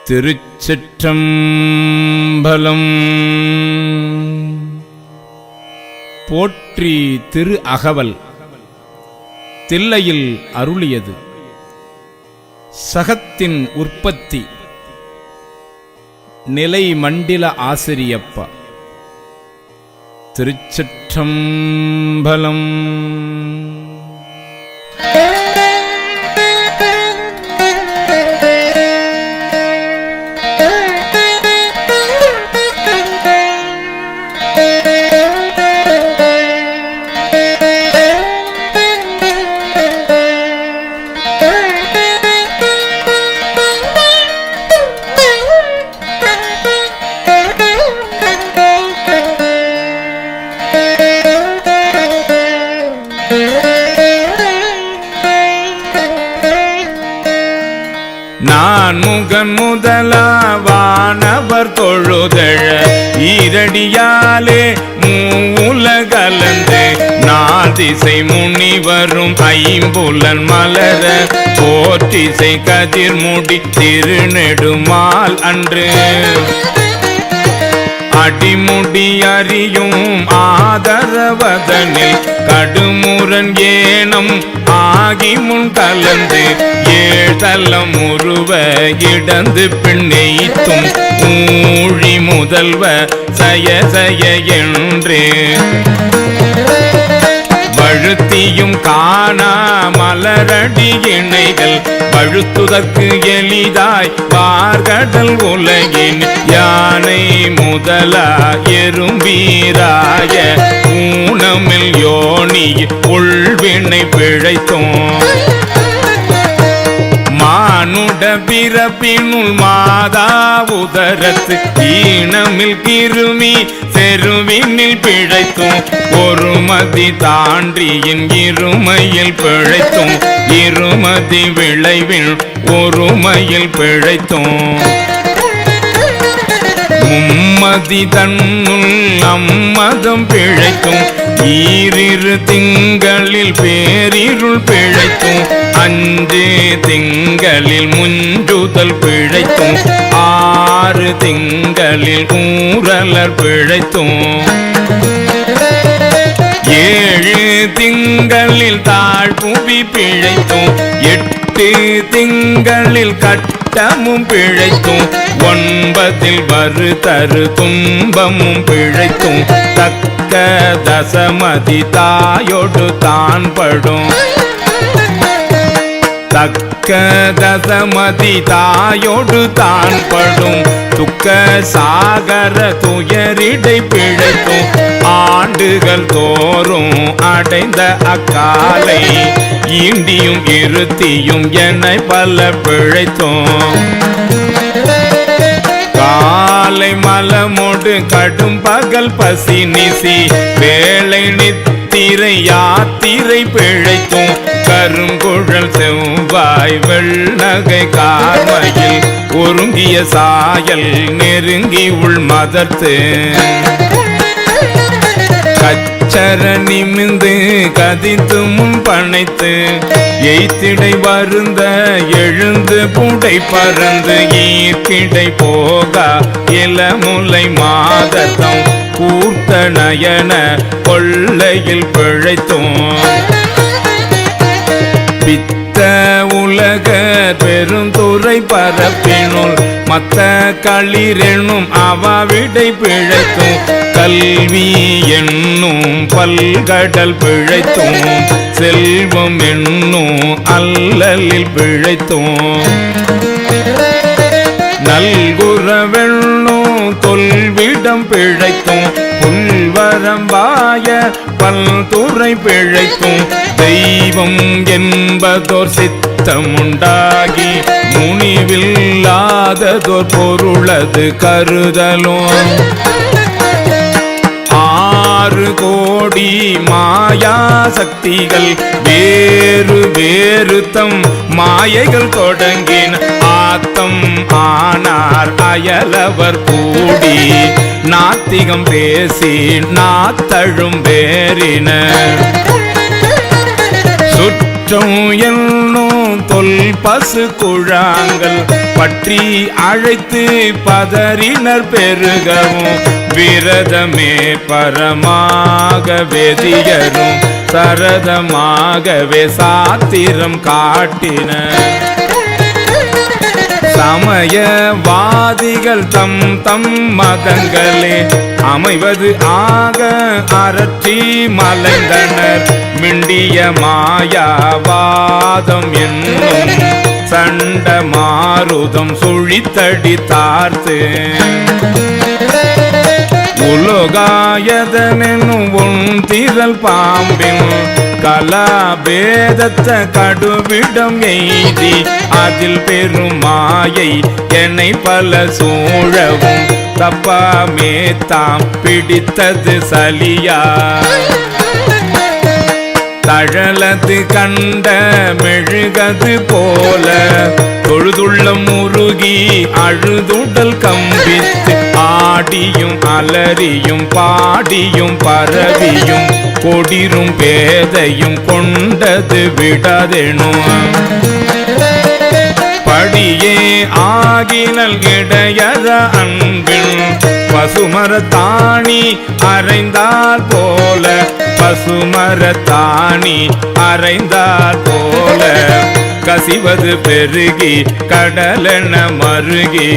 திருச்சிற்றம்பலம். போற்றி திரு அகவல் தில்லையில் அருளியது. சகத்தின் உற்பத்தி நிலை மண்டில ஆசிரியப்பா. திருச்சிற்றம்பலம். நான் முகன் முதலாவானவர் தொழுதழ ஈரடியாலே மூலகலந்து நாதிசை முனிவரும் ஐம்புலன் மலர போற்றிசை கதிர்முடி திருநெடுமால் அன்று அடிமுடி அறியும் ஆதரவதனில் கடுமுரன் ஏனம் ஆகி முன் கலந்து ஏழ்தலம் உருவ இடந்து பின்னெய்த்தும் ஊழி முதல்வ சய சய என்று வழுத்தியும் காணா மலரடி இணைகள் பழுத்துதற்கு எளிதாய் பார்கடல் உலகின் யானை முதலா எறும்பீராய ஊனமில் யோனி உள்வினை பிழைத்தோம் மானுட பிறப்பினுள் மாதா உதரத்து ஈனமில் கிருமி செருவினில் பிழைத்தும் ஒருமதி தாண்டியின் இருமையில் பிழைத்தும் இருமதி விளைவில் ஒருமையில் பிழைத்தும் மும்மதி தன்னுள் அம்மதம் பிழைத்தும் ஈரிரு திங்களில் பேரிருள் பிழைத்தும் அஞ்சு திங்களில் முஞ்சுதல் பிழைத்தும் ஆறு திங்களில் ஊரலர் பிழைத்தும் ஏழு திங்களில் தாழ்புவி பிழைத்தும் எட்டு திங்களில் கட்டமும் பிழைத்தும் ஒன்பதில் வரு தரு துன்பமும் பிழைத்தும் தக்க தசமதி தாயோடு தான் படும் தக்க தசமதி தாயோடு தான் படும் துக்க சாகர துயரிடை பிழைத்தும் ஆண்டுகள் தோறும் அடைந்த அக்காலை ஈண்டியும் இருத்தியும் என்னை பல பிழைத்தோம் காலை மலமோடு கடும் பகல் பசி நிசி வேலை நித்திரை யாத்திரை பிழைத்தும் கருங்குழல் செவ்வாய் வெள்ளகை கார்மையில் ஒருங்கிய சாயல் நெருங்கி உள் மதர்த்து கச்சர நிமிந்து கதித்து முன் பனைத்து எய்த்திடை வருந்த எழுந்து புடை பறந்து ஈர்க்கிடை போகா இளமுலை மாதத்தம் கூர்த்த நயன கொள்ளையில் பிழைத்தோம் பித்த உலக பெருந்துறை பரப்பினுள் மத்த களிரெனும் அவாவிடை பிழைத்தும் கல்வி என்னும் பல்கடல் பிழைத்தும் செல்வம் என்னும் அல்லலில் பிழைத்தும் நல்குறவெண்ணும் தொல்விடம் பிழைத்தும் புல்வரம்பாய பல்துறை பிழைத்தும் தெய்வம் என்பதோர் சித்தமுண்டாகி முனிவில்லாததோர் பொருளது கருதலும் ஆறு கோடி மாயா சக்திகள் வேறு வேறு தம் மாயைகள் தொடங்கின ஆத்தம் ஆனார் அயலவர் கூடி நாத்திகம் பேசி நாத்தழும் வேறினர் பெற்றோம் என்னும் தொல் பசு குழாங்கள் பற்றி அழைத்து பதறினர் பெருகவும் விரதமே பரமாக வெதியரும் சரதமாகவே சாத்திரம் காட்டினர். சமயவாதிகள் தம் தம் மதங்களே அமைவது ஆக அரற்றி மலைந்தனர். மிண்டிய மாயாவாதம் என்னும் சண்ட மாருதம் சுழித்தடி தார்த்து உலோகாயதனும் உன் திரள் பாம்பின் கலாபேதத்த கடுவிடம் எய்தி அதில் பெருமாயை என்னை பல சூழவும் தப்பாமே தாம் பிடித்தது சலியா தழலது கண்ட மெழுகது போல தொழுதுள்ள முருகி அழுதுடல் கம்பித்து ஆடியும் அலறியும் பாடியும் பரவியும் கொடிரும் பேதையும் கொண்டது விடதெனும் படியே ஆகினல் இடையற அன்பின் பசுமரத்தாணி அறைந்தால் போல பசுமரத்தாணி அறைந்தால் போல கசிவது பெருகி கடலென மருகி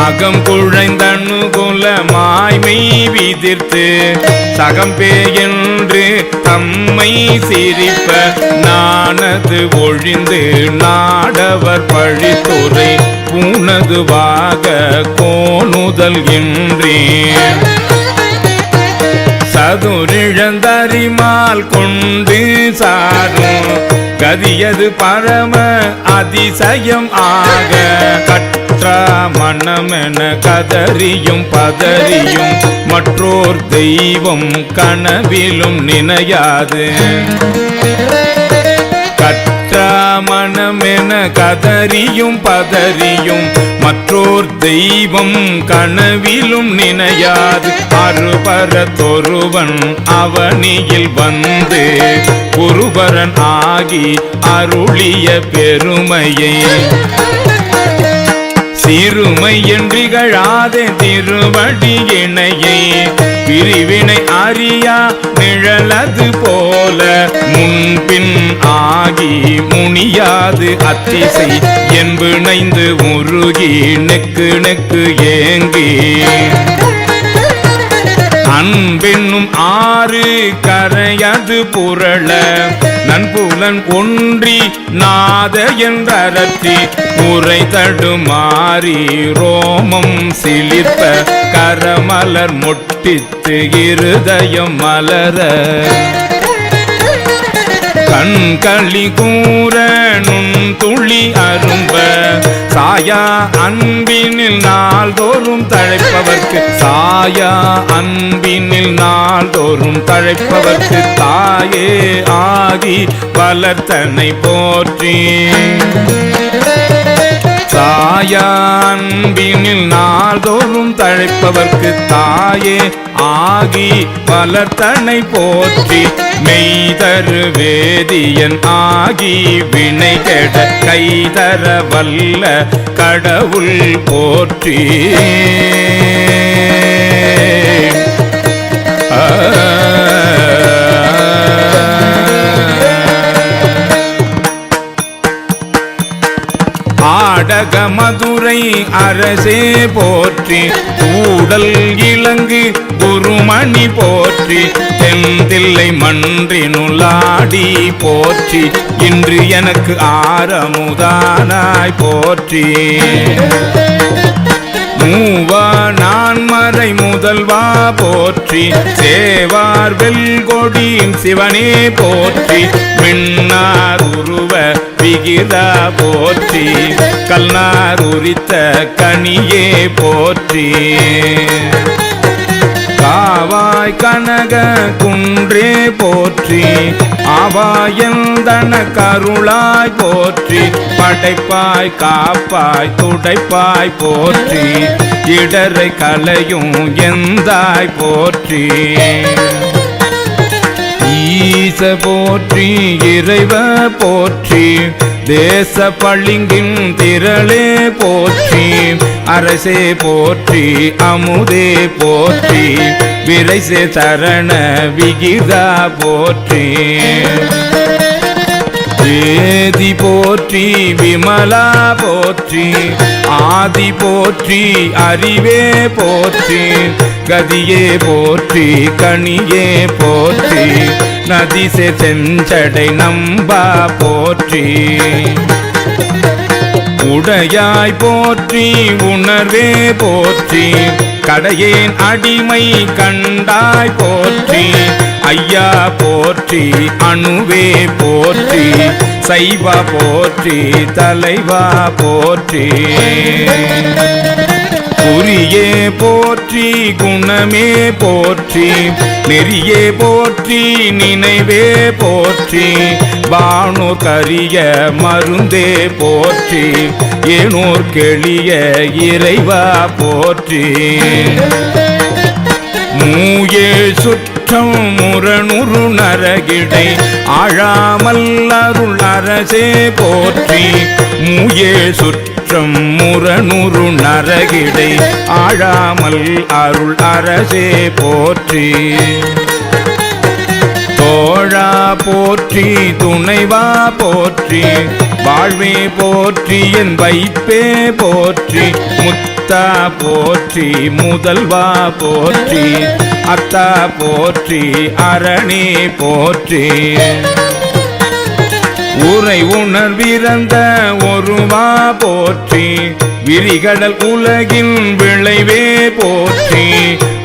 அகம் குழைந்தனுகுல மாய்மை விதிர்த்து சகம்பே என்று தம்மை சிரிப்ப நானது ஒழிந்து நாடவர் பழித்துறை பூனதுவாக கோணுதல் இன்றே சதுரிழந்தறிமால் கொண்டு சாரும் கதியது பரம அதிசயம் ஆக கற்றா மனமென கதறியும் பதறியும் மற்றோர் தெய்வம் கனவிலும் நினையாது கற்றா மனமென கதறியும் பதறியும் மற்றோர் தெய்வம் கனவிலும் நினையாது அருபரத்தொருவன் அவனியில் வந்து குருபரன் ஆகி அருளிய பெருமையை சிறுமை என்றிகழாதே திருவடி இணையை பிரிவினை அறியா நிழலது போல முன்பின் ஆகி முனியாது அத்திசை என்பிணைந்து உருகி நெக்கு நெக்கு ஏங்கி அன்பென்னும் ஆறு கரையது புரள நன்புலன் ஒன்றி நாத என்றரற்றி உரை தடுமாறி ரோமம் சிலிர்ப்ப கரமலர் முட்டித்து இருதயம் மலர கண்களி கூற நுண் துளி அரும்ப சாயா அன்பினில் நாள்தோறும் தழைப்பவர்க்கு சாயா அன்பினில் நாள்தோறும் தழைப்பவர்க்கு தாயே ஆகி வளர்த்தனை போற்றி சாயா அன்பினில் நாள்தோறும் தழைப்பவர்க்கு தாயே ஆகி வளர்த்தனை போற்றி மெய்தரு வேதியன் ஆகி வினை கெட கைதர வல்ல கடவுள் போற்றி ஆடக மதுரை அரசே போற்றி கூடல் இலங்கு குருமணி போற்றி தென்தில்லை மன்றினுளாடி போற்றி இன்று எனக்கு ஆரமுதானாய் போற்றி மூவா நான்மறை முதல்வா போற்றி சேவார் வெல்கொடியின் சிவனே போற்றி மின்னார் உருவ விகிதா போற்றி கல்நார் உரித்த கனியே போற்றி காவாய் கனக குன்றே போற்றி ஆவாயந்தன கருளாய் போற்றி படைப்பாய் காப்பாய் துடைப்பாய் போற்றி இடரை கலையும் எந்தாய் போற்றி ஈச போற்றி இறைவ போற்றி தேச பளிங்கின் திரளே போற்றி அரசே போற்றி அமுதே போற்றி விரைசே சரண விகிதா போற்றி வேதி போற்றி விமலா போற்றி ஆதி போற்றி அறிவே போற்றி கதியே போற்றி கனியே போற்றி நதிசே செஞ்சடை நம்பா போற்றி உடையாய் போற்றி உணர்வே போற்றி கடையேன் அடிமை கண்டாய் போற்றி ஐயா போற்றி அணுவே போற்றி சைவா போற்றி தலைவா போற்றி குறியே போற்றி குணமே போற்றி நெறியே போற்றி நினைவே போற்றி வானோர் கரிய மருந்தே போற்றி ஏனோர் கெளிய இறைவா போற்றி மூயே சுற்றம் முரணுரு நரகிடை ஆழாமல் அருள் அரசே போற்றி மூயே சுற்றம் முரணுரு நரகிடை ஆழாமல் அருள் அரசே போற்றி தோழா போற்றி துணைவா போற்றி வாழ்வே போற்றி என் வைப்பே போற்றி முத்தா போற்றி முதல்வா போற்றி அத்தா போற்றி அரணே போற்றி உரை உணர்விறந்த ஒருவா போற்றி விரிகடல் உலகின் விளைவே போற்றி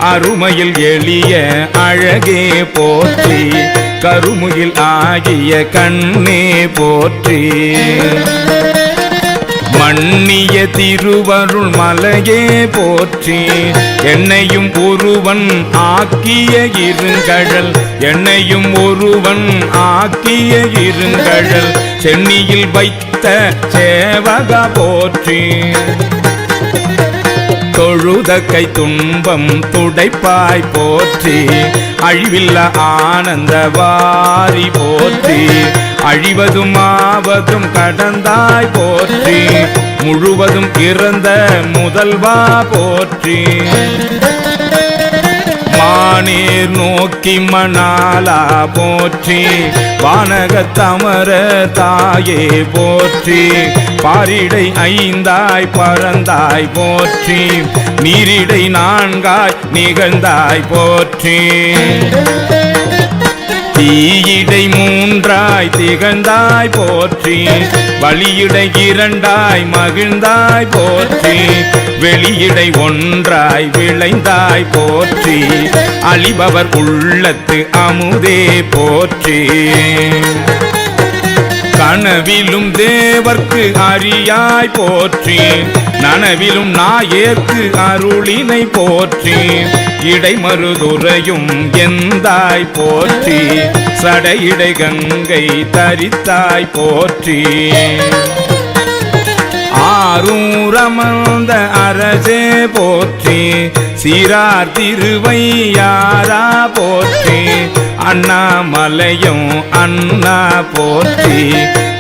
அருமையில் எளிய அழகே போற்றி கருமுகில் ஆகிய கண்ணே போற்றி மன்னிய திருவருள் மலையே போற்றி என்னையும் ஒருவன் ஆக்கிய இருங்கழல் என்னையும் ஒருவன் ஆக்கிய இருங்கழல் சென்னியில் வைத்த சேவகா போற்றி தொழுத கை துன்பம் துடைப்பாய் போற்றி அழிவில்ல ஆனந்த வாரி போற்றி அழிவதும் ஆவதும் கடந்தாய் போற்றி முழுவதும் இறந்த முதல்வா போற்றி மானீர் நோக்கி மணாலா போற்றி வானகத்தமர தாயே போற்றி பாரிடை ஐந்தாய் பறந்தாய் போற்றி நீரிடை நான்காய் நிகழ்ந்தாய் போற்றி தீயிடை மூன்றாய் திகழ்ந்தாய் போற்றி வழியிடை இரண்டாய் மகிழ்ந்தாய் போற்றி வெளியிடை ஒன்றாய் விளைந்தாய் போற்றி அழிபவர் உள்ளத்து அமுதே போற்றி கனவிலும் தேவர்க்கு அறியாய் போற்றி நனவிலும் நாயேற்கு அருளினை போற்றி இடைமருதுரையும் எந்தாய் போற்றி சடையிடை கங்கை தரித்தாய் போற்றி ஆரூரமர்ந்த அரசே போற்றி சீரார் திருவையாரா போற்றி அண்ணாமலையும் அண்ணா போற்றி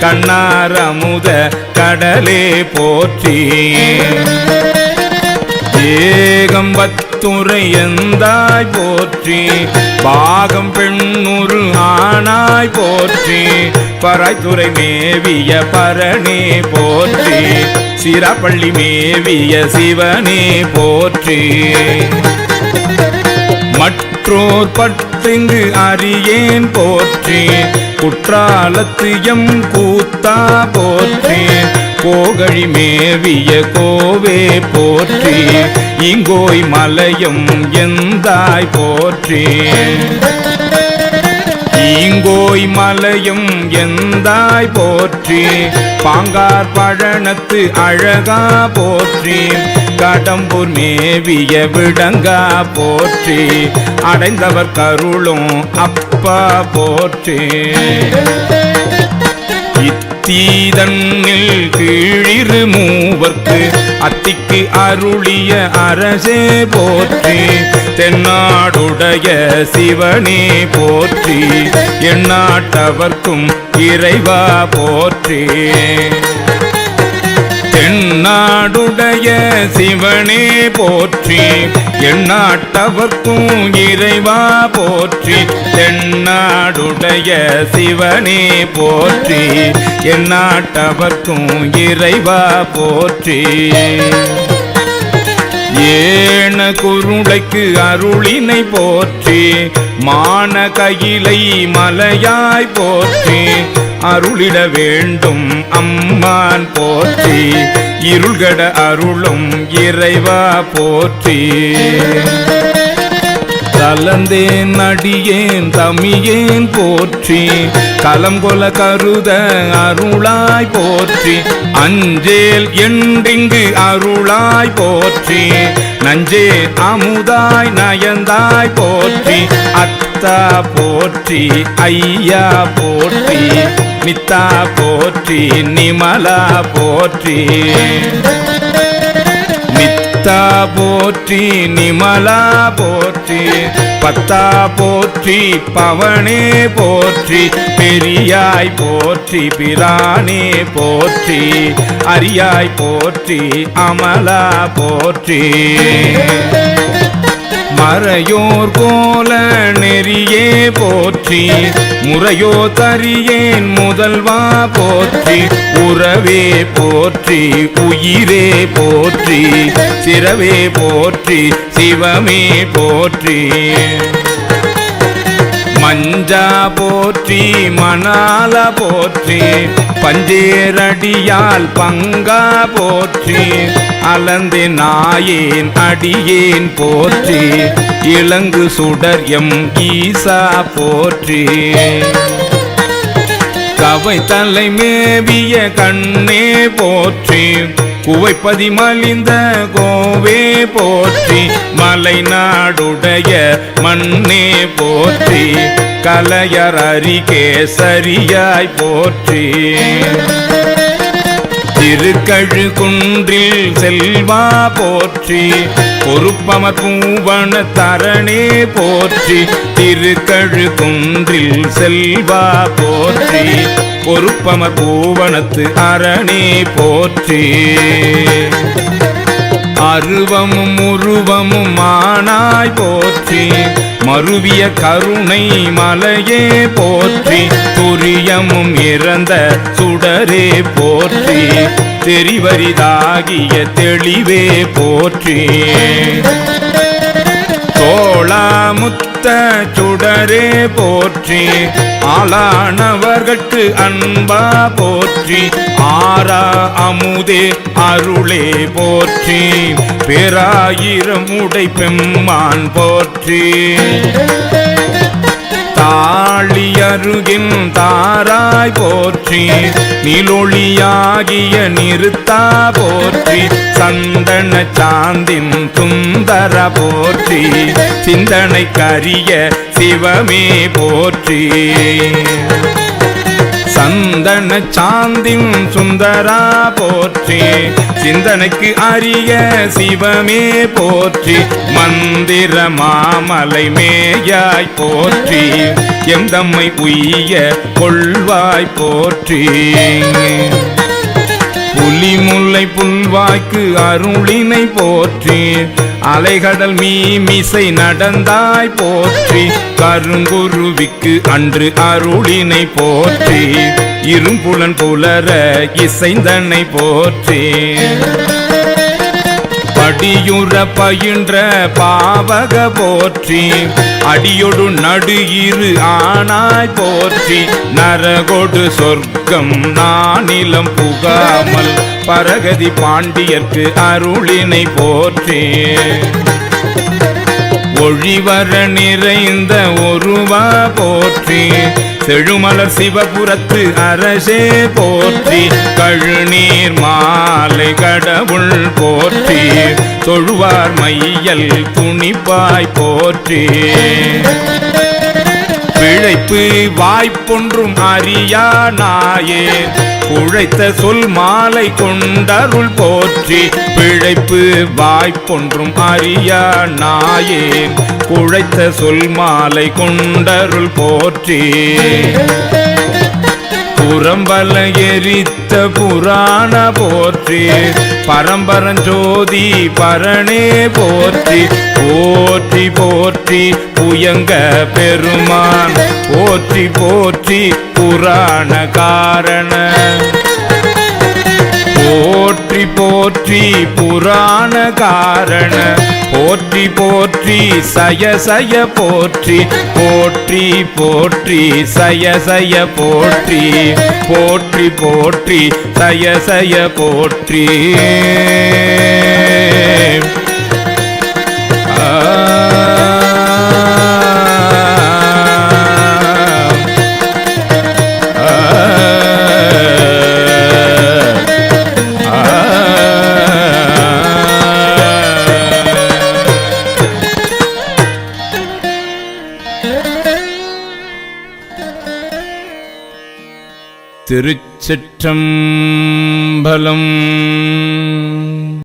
கண்ணார் அமுத கடலே போற்றி ஏகம்பத்துரை எந்தாய் போற்றி பாகம் பெண்ணுரு ஆனாய் போற்றி பராய்த்துறை மேவிய பரணே போற்றி சிராப்பள்ளி மேவிய சிவனே போற்றி மற்றோர் பட்டிங்கு அறியேன் போற்றி குற்றாலத்து எம் கூத்தா போற்றி கோகழி மேவிய கோவே போற்றி இங்கோய் மலையும் எந்தாய் போற்றி ஈங்கோய் மலையும் எந்தாய் போற்றி பாங்கார் பழனத்து அழகா போற்றி கடம்பூர் மேவிய விடங்கா போற்றி அடைந்தவர் கருளும் அப்பா போற்றி தீதன்னில் கீழிரு மூவர்க்கு அத்திக்கு அருளிய அரசே போற்றி தென்னாடுடைய சிவனே போற்றி எந்நாட்டவர்க்கும் இறைவா போற்றி தென்னாடுடைய சிவனே போற்றி எந்நாட்டவர்க்கும் இறைவா போற்றி தென்னாடுடைய சிவனே போற்றி எந்நாட்டவர்க்கும் இறைவா போற்றி ஏன குருளைக்கு அருளினை போற்றி மான கையிலை மலையாய் போற்றி அருளிட வேண்டும் அம்மான் போற்றி இருள்கட அருளும் இறைவா போற்றி கலந்தேன் அடியேன் தமியேன் போற்றி கலங்கொல கருத அருளாய் போற்றி அஞ்சேல் என்றிங்கு அருளாய் போற்றி நஞ்சே அமுதாய் நயந்தாய் போற்றி அத்தா போற்றி ஐயா போற்றி மித்தா போற்றி நிமலா போற்றி மித்தா போற்றி நிமலா போற்றி பத்தா போற்றி பவனே போற்றி பெரியாய் போற்றி பிரானே போற்றி அரியாய் போற்றி அமலா போற்றி மறையோர் கோல நெறியே போற்றி முறையோ தரியேன் முதல்வா போற்றி உறவே போற்றி உயிரே போற்றி சிறவே போற்றி சிவமே போற்றி மஞ்சா போற்றி மணால போற்றி பஞ்சேரடியால் பங்கா போற்றி அலந்து நாயேன் அடியேன் போற்றி இளங்கு சுடர் எம் ஈசா போற்றி கவை தலை மேவிய கண்ணே போற்றி குவைப்பதி மலிந்த கோவே போற்றி மலை நாடுடைய மண்ணே போற்றி கலையர் அரிகேசரியாய் போற்றி திருக்கழு குன்றில் செல்வா போற்றி பொறுப்பமர் பூவன தரணே போற்றி திருக்கழு குன்றில் செல்வா போற்றி பொறுப்பமர் பூவனத்து அரணே போற்றி அருவமும் உருவமும் ஆனாய் போற்றி மருவிய கருணை மலையே போற்றி துரியமும் இறந்த சுடரே போற்றி தெரிவரிதாகிய தெளிவே போற்றி தோளாமுத்த சுடரே போற்றி ஆளானவர்கட்கு அன்பா போற்றி ஆரா அமுதே அருளே போற்றி பேராயிரம் உடை பெம்மான் போற்றி தாளி அருகின் தாராய் போற்றி நிலொளியாகிய நிறுத்தா போற்றி சந்தன சாந்தின் சுந்தர போற்றி சிந்தனை கரிய சிவமே போற்றி சந்தன சாந்தின் சுந்தரா போற்றி சிந்தனைக்கு அரிய சிவமே போற்றி மந்திர மாமலை மேயாய் போற்றி எந்தம்மை உய்ய கொள்வாய் போற்றி புலிமுல்லை புல்வாய்க்கு அருளினை போற்றி அலைகடல் மீமிசை நடந்தாய் போற்றி கருங்குருவிக்கு அன்று அருளினை போற்றி இரும்புலன் புலர இசைந்தனை போற்றி படியுற பயின்ற பாவக போற்றி அடியொடு நடு இரு ஆனாய் போற்றி நரகொடு சொர்க்கம் நானிலம் புகாமல் பரகதி பாண்டியர்க்கு அருளினை போற்றி ஒழிவர நிறைந்த ஒருவா போற்றி செழுமலர் சிவபுரத்து அரசே போற்றி கழுநீர் மாலை கடவுள் போற்றி தொழுவார் மையல் துணிப்பாய் போற்றி பிழை பிழைப்பு வாய்ப்பொன்றும் அறியா நாயேன் உழைத்த சொல் மாலை கொண்டருள் போற்றி பிழைப்பு வாய்ப்பொன்றும் அறியா நாயேன் உழைத்த சொல் மாலை கொண்டருள் போற்றி புறம்பல எரித்த புராண போற்றி பரம்பரஞ்சோதி பரணே போற்றி போற்றி போற்றி புயங்க பெருமான் போற்றி போற்றி புராண காரண போற்றி போற்றி புராண காரண போற்றி போற்றி சய சய போற்றி போற்றி போற்றி சய சய போற்றி போற்றி போற்றி சய சய போற்றி திருச்சிற்றம்பலம்.